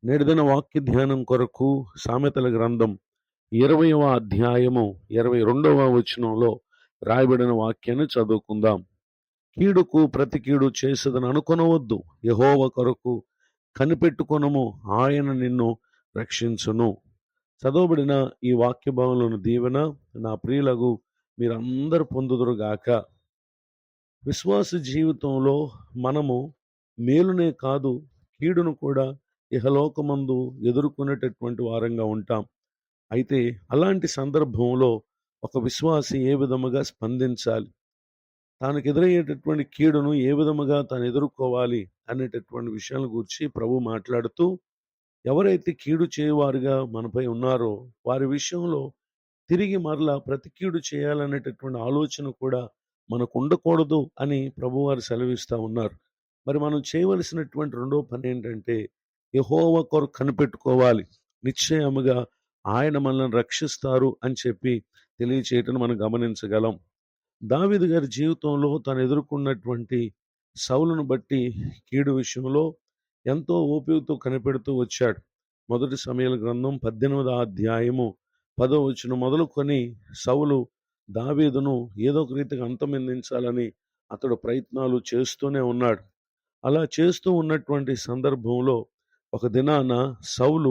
నేటిదిన వాక్య ధ్యానం కొరకు సామెతల గ్రంథం 20వ అధ్యాయము 22వ వచనంలో రాయబడిన వాక్యాన్ని చదువుకుందాం. కీడుకు ప్రతి కీడు చేసేదని అనుకొనవద్దు, యెహోవా కొరకు కనిపెట్టుకొనుము, ఆయన నిన్ను రక్షించును. చదవబడిన ఈ వాక్య భాగంలోని దీవెన నా ప్రియులకు మీరందరూ పొందుదురుగాక. విశ్వాస జీవితంలో మనము మేలునే కాదు, కీడును కూడా ఇహలోకమందు ఎదుర్కొనేటటువంటి వారంగా ఉంటాం. అయితే అలాంటి సందర్భంలో ఒక విశ్వాసి ఏ విధముగా స్పందించాలి, తనకు ఎదురయ్యేటటువంటి కీడును ఏ విధముగా తాను ఎదుర్కోవాలి అనేటటువంటి విషయాల గురించి ప్రభు మాట్లాడుతూ, ఎవరైతే కీడు చేయవారుగా మనపై ఉన్నారో వారి విషయంలో తిరిగి మరలా ప్రతి కీడు చేయాలనేటటువంటి ఆలోచన కూడా మనకు ఉండకూడదు అని ప్రభువారు సెలవిస్తూ ఉన్నారు. మరి మనం చేయవలసినటువంటి రెండో పని ఏంటంటే, యెహోవా కొరకు కనిపెట్టుకోవాలి. నిశ్చయముగా ఆయన మనల్ని రక్షిస్తారు అని చెప్పి తెలియచేయటం మనం గమనించగలం. దావీదు గారి జీవితంలో తను ఎదుర్కొన్నటువంటి సౌలును బట్టి కీడు విషయంలో ఎంతో ఓపికతో కనిపెడుతూ వచ్చాడు. మొదటి సమూయేలు గ్రంథం 18వ అధ్యాయము 10వ వచనం మొదలుకొని సౌలు దావీదును ఏదో ఒక రీతిగా అంతమొందించాలని అతడు ప్రయత్నాలు చేస్తూనే ఉన్నాడు. అలా చేస్తూ ఉన్నటువంటి సందర్భంలో ఒక దినాన సౌలు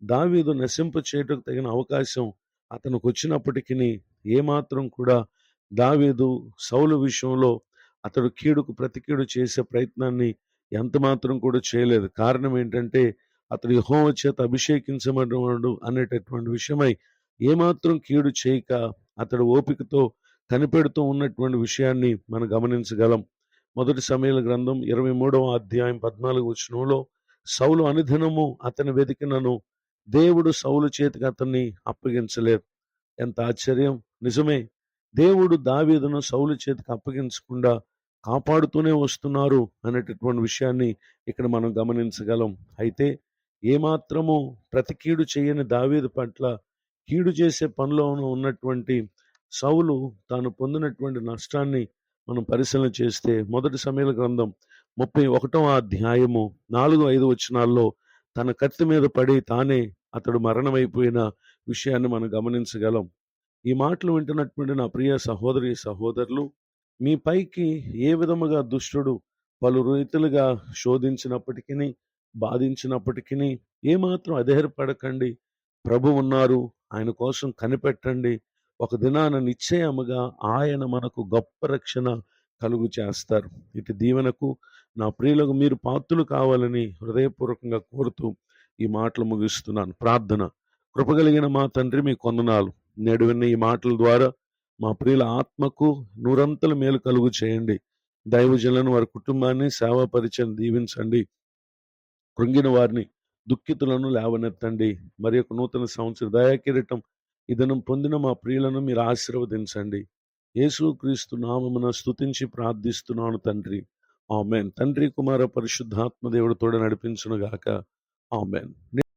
దావీదు నశింప చేయటకు తగిన అవకాశం అతనికి వచ్చినప్పటికీ ఏమాత్రం కూడా దావీదు సౌలు విషయంలో అతడు కీడుకు ప్రతి కీడు చేసే ప్రయత్నాన్ని ఎంత మాత్రం కూడా చేయలేదు. కారణం ఏంటంటే, అతడు యెహోవా చేత అభిషేకించబడినవాడు అనేటటువంటి విషయమై ఏమాత్రం కీడు చేయక అతడు ఓపికతో కనిపెడుతూ ఉన్నటువంటి విషయాన్ని మనం గమనించగలం. మొదటి సమూయేలు గ్రంథం 23వ అధ్యాయం 14వ వచనంలో, సౌలు అనుదినము అతని వెతికినను దేవుడు సౌలు చేతికి అతన్ని అప్పగించలేదు. ఎంత ఆశ్చర్యం! నిజమే, దేవుడు దావీదును సౌలు చేతికి అప్పగించకుండా కాపాడుతూనే వస్తున్నారు అనేటటువంటి విషయాన్ని ఇక్కడ మనం గమనించగలం. అయితే ఏమాత్రము ప్రతి కీడు చేయని దావీదు పట్ల కీడు చేసే పనిలో ఉన్నటువంటి సౌలు తాను పొందినటువంటి నష్టాన్ని మనం పరిశీలన చేస్తే, మొదటి సమూయేలు గ్రంథం 31వ అధ్యాయము 4-5 వచనాల్లో తన కత్తి మీద పడి తానే అతడు మరణమైపోయిన విషయాన్ని మనం గమనించగలం. ఈ మాటలు వింటున్నటువంటి నా ప్రియ సహోదరి సహోదరులు, మీ పైకి ఏ విధముగా దుష్టుడు పలు రీతులుగా శోధించినప్పటికీ, బాధించినప్పటికీ ఏమాత్రం అధైర్యపడకండి. ప్రభు ఉన్నారు, ఆయన కోసం కనిపెట్టండి. ఒక దినాన నిశ్చయముగా ఆయన మనకు గొప్ప రక్షణ కలుగు చేస్తారు. ఇటు దీవెనకు నా ప్రియులకు మీరు పాత్రులు కావాలని హృదయపూర్వకంగా కోరుతూ ఈ మాటలు ముగిస్తున్నాను. ప్రార్థన. కృపగలిగిన మా తండ్రి, మీ కొందనాలు. నేడు విన్న ఈ మాటల ద్వారా మా ప్రియుల ఆత్మకు నూరంతల మేలు కలుగు చేయండి. దైవజనులను, వారి కుటుంబాన్ని, సేవా పరిచయం దీవించండి. కృంగిన వారిని, దుఃఖితులను లేవనెత్తండి. మరి యొక్క నూతన సంవత్సర దయాకిరీటం ఈ దినం పొందిన మా ప్రియులను మీరు ఆశీర్వదించండి. యేసుక్రీస్తు నామమున స్తుతించి ప్రార్థిస్తున్నాను తండ్రి, ఆమేన్. తండ్రి, కుమార, పరిశుద్ధాత్మ దేవుడు తోడ నడిపించునుగాక, ఆమేన్.